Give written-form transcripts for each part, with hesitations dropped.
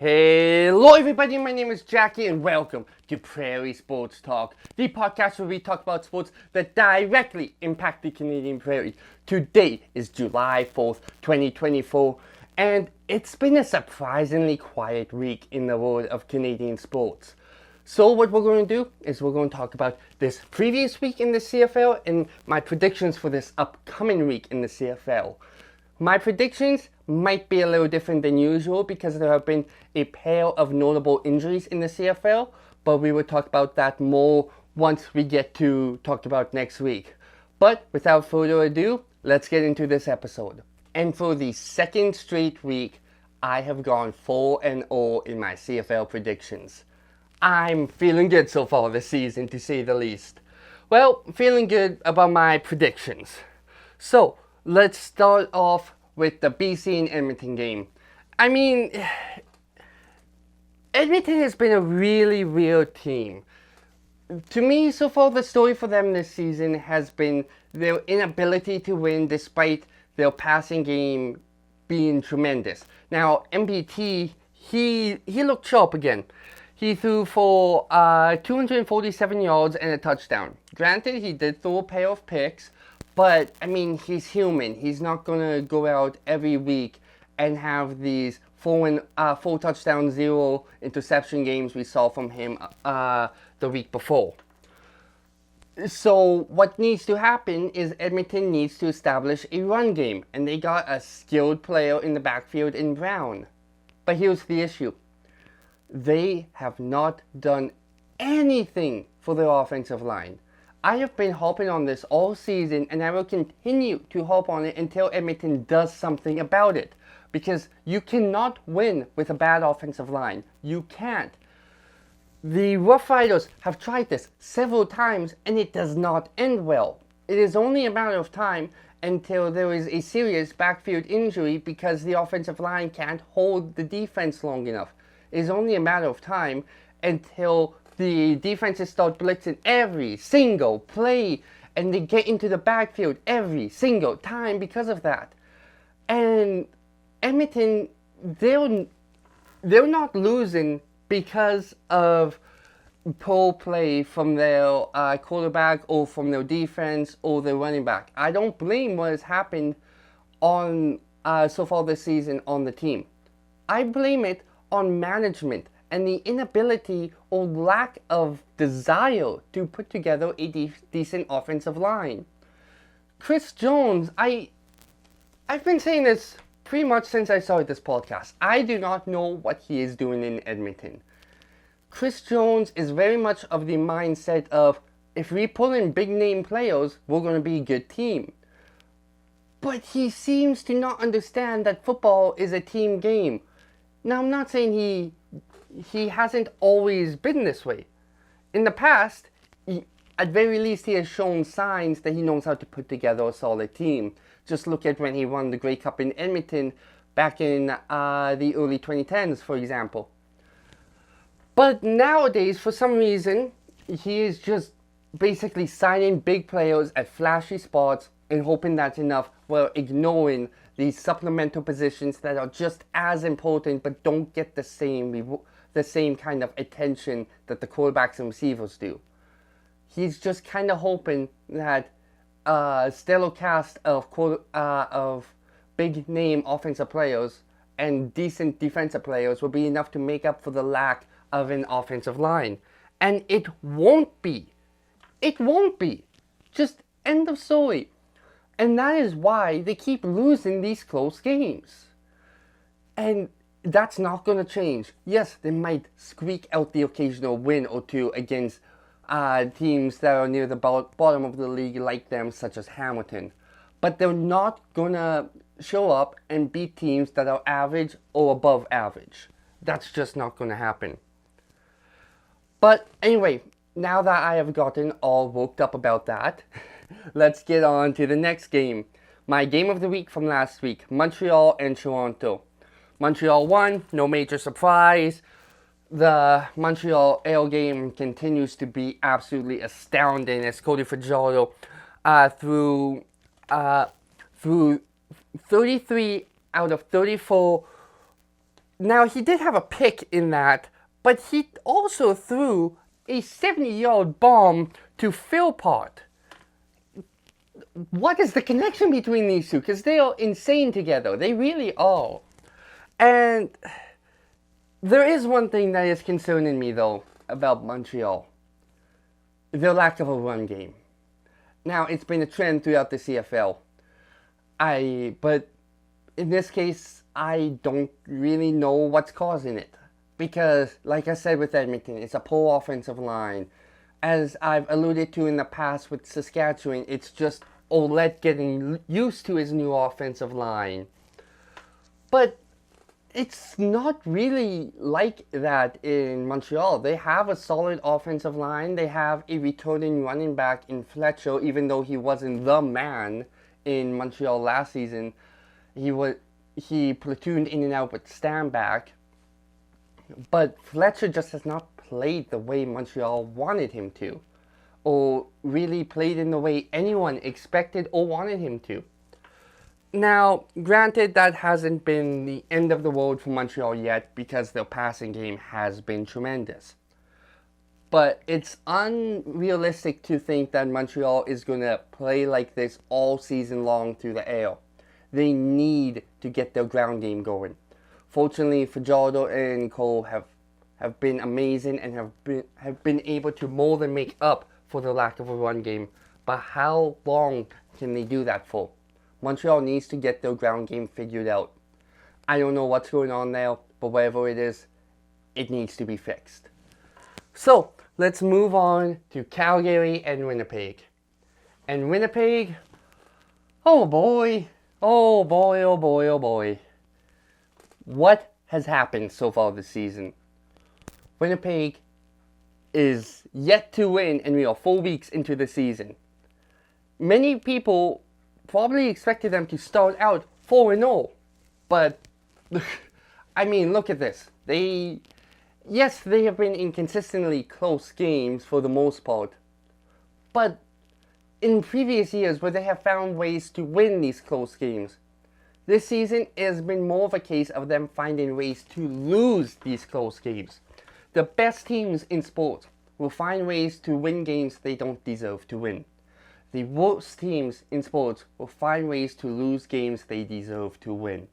Hello everybody, my name is Jackie and welcome to Prairie Sports Talk, the podcast where we talk about sports that directly impact the Canadian Prairie. Today is July 4th, 2024, and it's been a surprisingly quiet week in the world of Canadian sports. So what we're going to do is we're going to talk about this previous week in the CFL and my predictions for this upcoming week in the CFL. My predictions might be a little different than usual because there have been a pair of notable injuries in the CFL, but we will talk about that more once we get to talk about next week. But without further ado, let's get into this episode. And for the second straight week, I have gone 4-0 in my CFL predictions. I'm feeling good so far this season, to say the least. Well, feeling good about my predictions. So, let's start off with the BC and Edmonton game. I mean, Edmonton has been a really weird team. To me, so far, the story for them this season has been their inability to win despite their passing game being tremendous. Now, MBT, he looked sharp again. He threw for 247 yards and a touchdown. Granted, he did throw a pair of picks, but, I mean, he's human. He's not going to go out every week and have these 4 touchdown, 0 interception games we saw from him the week before. So what needs to happen is Edmonton needs to establish a run game, and they got a skilled player in the backfield in Brown. But here's the issue. They have not done anything for their offensive line. I have been harping on this all season, and I will continue to harp on it until Edmonton does something about it. Because you cannot win with a bad offensive line. You can't. The Rough Riders have tried this several times, and it does not end well. It is only a matter of time until there is a serious backfield injury because the offensive line can't hold the defense long enough. It is only a matter of time until the defenses start blitzing every single play and they get into the backfield every single time because of that. And Edmonton, they're not losing because of poor play from their quarterback or from their defense or their running back. I don't blame what has happened on so far this season on the team. I blame it on management and the inability or lack of desire to put together a decent offensive line. Chris Jones, I've been saying this pretty much since I started this podcast. I do not know what he is doing in Edmonton. Chris Jones is very much of the mindset of, if we pull in big name players, we're going to be a good team. But he seems to not understand that football is a team game. Now, I'm not saying he hasn't always been this way. In the past, at very least, he has shown signs that he knows how to put together a solid team. Just look at when he won the Grey Cup in Edmonton back in the early 2010s, for example. But nowadays, for some reason, he is just basically signing big players at flashy spots and hoping that's enough while ignoring these supplemental positions that are just as important but don't get the same kind of attention that the quarterbacks and receivers do. He's just kind of hoping that a stellar cast of big name offensive players and decent defensive players will be enough to make up for the lack of an offensive line. And it won't be. It won't be. Just end of story. And that is why they keep losing these close games. And that's not going to change. Yes, they might squeak out the occasional win or two against teams that are near the bottom of the league like them, such as Hamilton. But they're not going to show up and beat teams that are average or above average. That's just not going to happen. But anyway, now that I have gotten all worked up about that, let's get on to the next game. My game of the week from last week, Montreal and Toronto. Montreal won, no major surprise. The Montreal Air game continues to be absolutely astounding as Cody Fajardo threw 33 out of 34 Now, he did have a pick in that, but he also threw a 70-yard bomb to Philpott. What is the connection between these two? Because they are insane together. They really are. And there is one thing that is concerning me, though, about Montreal. Their lack of a run game. Now, it's been a trend throughout the CFL. But in this case, I don't really know what's causing it. Because, like I said with Edmonton, it's a poor offensive line. As I've alluded to in the past with Saskatchewan, it's just Ouellette getting used to his new offensive line. But it's not really like that in Montreal. They have a solid offensive line. They have a returning running back in Fletcher, even though he wasn't the man in Montreal last season. He platooned in and out with Stanback. But Fletcher just has not played the way Montreal wanted him to, or really played in the way anyone expected or wanted him to. Now, granted, that hasn't been the end of the world for Montreal yet because their passing game has been tremendous. But it's unrealistic to think that Montreal is going to play like this all season long through the air. They need to get their ground game going. Fortunately, Fajardo and Cole have been amazing and have been able to more than make up for the lack of a run game. But how long can they do that for? Montreal needs to get their ground game figured out. I don't know what's going on there, but whatever it is, it needs to be fixed. So, let's move on to Calgary and Winnipeg. And Winnipeg, oh boy, oh boy, oh boy, oh boy. What has happened so far this season? Winnipeg is yet to win, and we are 4 weeks into the season. Many people probably expected them to start out 4-0, but I mean, look at this. Yes, they have been in consistently close games for the most part, but in previous years where they have found ways to win these close games, this season has been more of a case of them finding ways to lose these close games. The best teams in sports will find ways to win games they don't deserve to win. The worst teams in sports will find ways to lose games they deserve to win.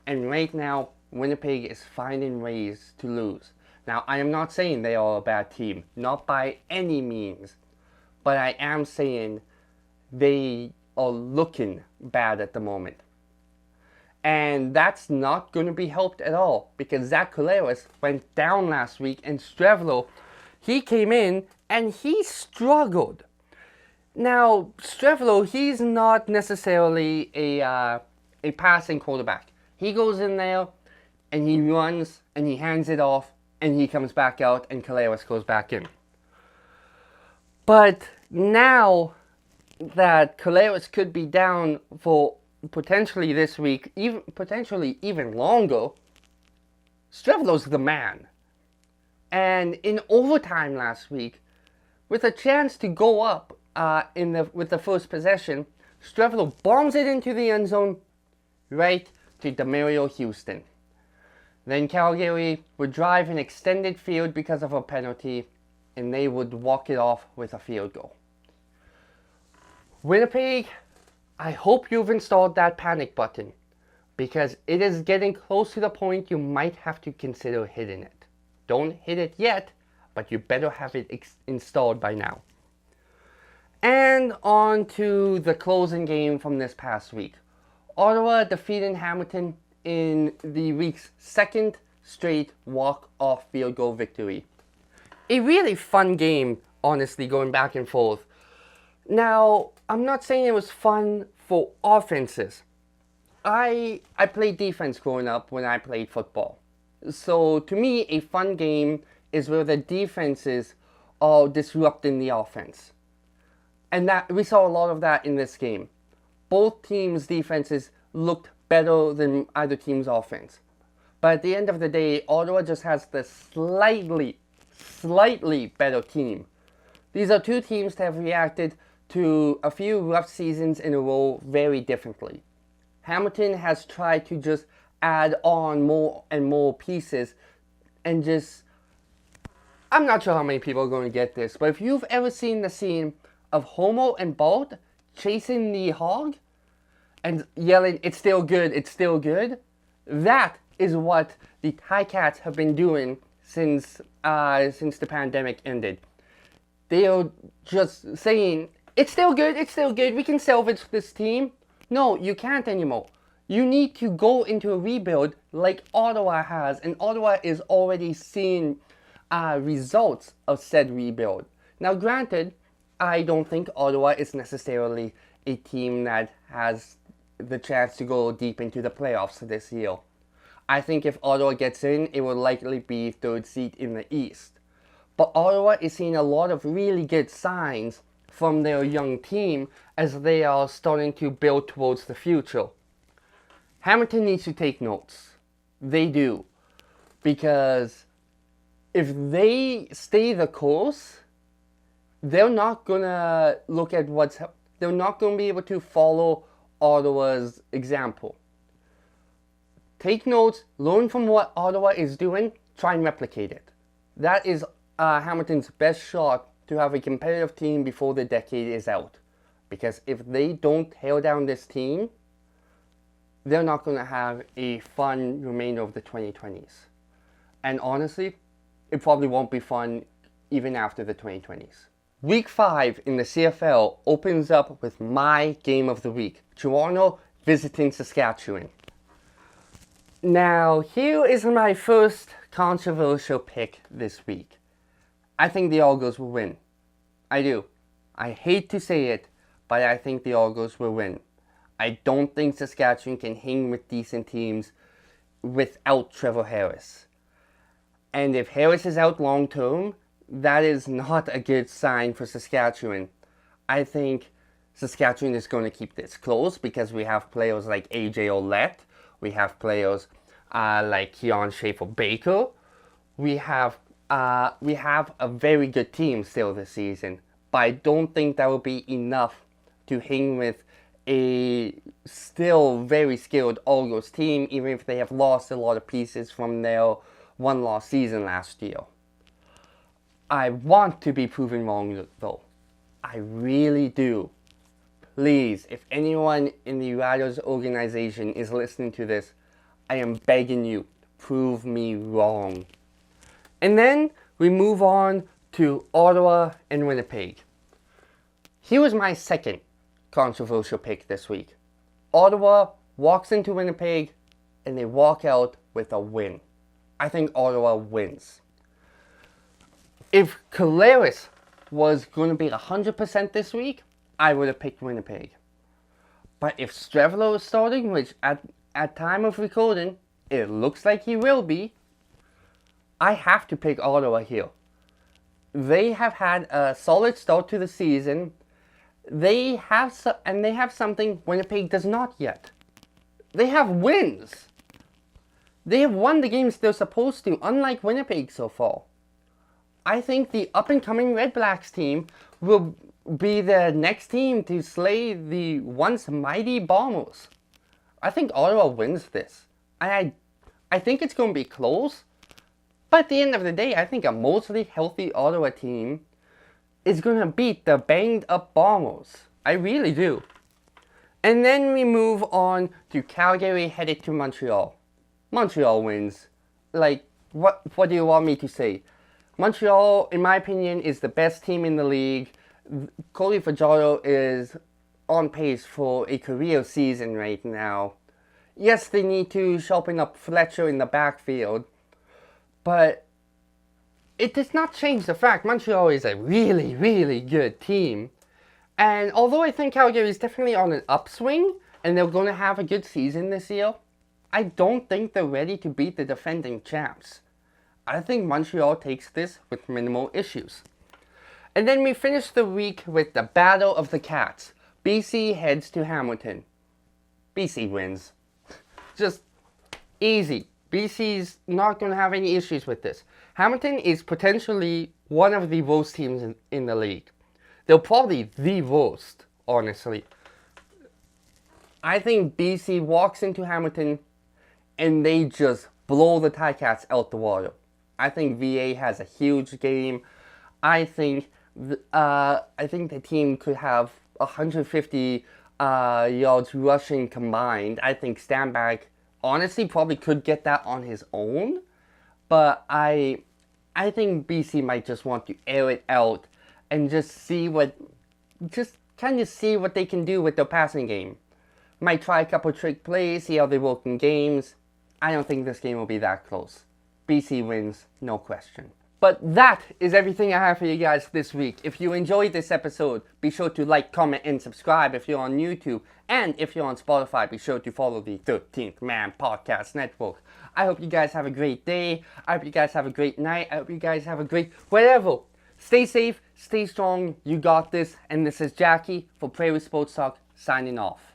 And right now, Winnipeg is finding ways to lose. Now, I am not saying they are a bad team, not by any means. But I am saying they are looking bad at the moment. And that's not going to be helped at all because Zach Collaros went down last week and Strevlo, he came in and he struggled. Now, Strevlo, he's not necessarily a passing quarterback. He goes in there and he runs and he hands it off and he comes back out and Collaros goes back in. But now that Collaros could be down for potentially this week, potentially even longer, Strevlo's the man. And in overtime last week, with a chance to go up with the first possession, Strevlo bombs it into the end zone right to Demario Houston. Then Calgary would drive an extended field because of a penalty, and they would walk it off with a field goal. Winnipeg, I hope you've installed that panic button because it is getting close to the point you might have to consider hitting it. Don't hit it yet, but you better have it installed by now. And on to the closing game from this past week. Ottawa defeated Hamilton in the week's second straight walk-off field goal victory. A really fun game, honestly, going back and forth. Now, I'm not saying it was fun for offenses. I played defense growing up when I played football. So to me, a fun game is where the defenses are disrupting the offense. And that we saw a lot of that in this game. Both teams' defenses looked better than either team's offense. But at the end of the day, Ottawa just has the slightly better team. These are two teams that have reacted to a few rough seasons in a row very differently. Hamilton has tried to just add on more and more pieces and just, I'm not sure how many people are going to get this, but if you've ever seen the scene of Homo and Bart chasing the hog and yelling, "It's still good, it's still good," that is what the Ticats have been doing since the pandemic ended. They are just saying, "It's still good, it's still good, we can salvage this team." No, you can't anymore. You need to go into a rebuild like Ottawa has, and Ottawa is already seeing results of said rebuild. Now granted, I don't think Ottawa is necessarily a team that has the chance to go deep into the playoffs this year. I think if Ottawa gets in, it will likely be third seed in the East. But Ottawa is seeing a lot of really good signs from their young team as they are starting to build towards the future. Hamilton needs to take notes. They do. Because if they stay the course, they're not gonna look at they're not gonna be able to follow Ottawa's example. Take notes, learn from what Ottawa is doing, try and replicate it. That is Hamilton's best shot to have a competitive team before the decade is out. Because if they don't tear down this team, they're not gonna have a fun remainder of the 2020s. And honestly, it probably won't be fun even after the 2020s. Week 5 in the CFL opens up with my game of the week. Toronto visiting Saskatchewan. Now, here is my first controversial pick this week. I think the Argos will win. I do. I hate to say it, but I think the Argos will win. I don't think Saskatchewan can hang with decent teams without Trevor Harris. And if Harris is out long term, that is not a good sign for Saskatchewan. I think Saskatchewan is going to keep this close because we have players like AJ Ouellette. We have players like Keon Schaefer-Baker. We have a very good team still this season. But I don't think that will be enough to hang with a still very skilled Argos team, even if they have lost a lot of pieces from their one-loss season last year. I want to be proven wrong though. I really do. Please, if anyone in the Riders organization is listening to this, I am begging you, prove me wrong. And then we move on to Ottawa and Winnipeg. Here was my second controversial pick this week. Ottawa walks into Winnipeg and they walk out with a win. I think Ottawa wins. If Collaros was going to be 100% this week, I would have picked Winnipeg. But if Strevelo is starting, which at time of recording, it looks like he will be, I have to pick Ottawa here. They have had a solid start to the season. They have something Winnipeg does not yet. They have wins. They have won the games they're supposed to, unlike Winnipeg so far. I think the up-and-coming Red Blacks team will be the next team to slay the once mighty Bombers. I think Ottawa wins this. I think it's going to be close, but at the end of the day, I think a mostly healthy Ottawa team is going to beat the banged-up Bombers. I really do. And then we move on to Calgary headed to Montreal. Montreal wins. Like, what do you want me to say? Montreal, in my opinion, is the best team in the league. Cody Fajardo is on pace for a career season right now. Yes, they need to sharpen up Fletcher in the backfield, but it does not change the fact Montreal is a really, really good team. And although I think Calgary is definitely on an upswing, and they're going to have a good season this year, I don't think they're ready to beat the defending champs. I think Montreal takes this with minimal issues. And then we finish the week with the Battle of the Cats. BC heads to Hamilton. BC wins. Just easy. BC's not going to have any issues with this. Hamilton is potentially one of the worst teams in the league. They're probably the worst, honestly. I think BC walks into Hamilton and they just blow the Ticats out the water. I think VA has a huge game. I think the team could have 150 yards rushing combined. I think Stanback honestly probably could get that on his own, but I think BC might just want to air it out and just kind of see what they can do with their passing game. Might try a couple trick plays, see how they work in games. I don't think this game will be that close. BC wins, no question. But that is everything I have for you guys this week. If you enjoyed this episode, be sure to like, comment, and subscribe if you're on YouTube. And if you're on Spotify, be sure to follow the 13th Man Podcast Network. I hope you guys have a great day. I hope you guys have a great night. I hope you guys have a great whatever. Stay safe, stay strong. You got this. And this is Jackie for Prairie Sports Talk, signing off.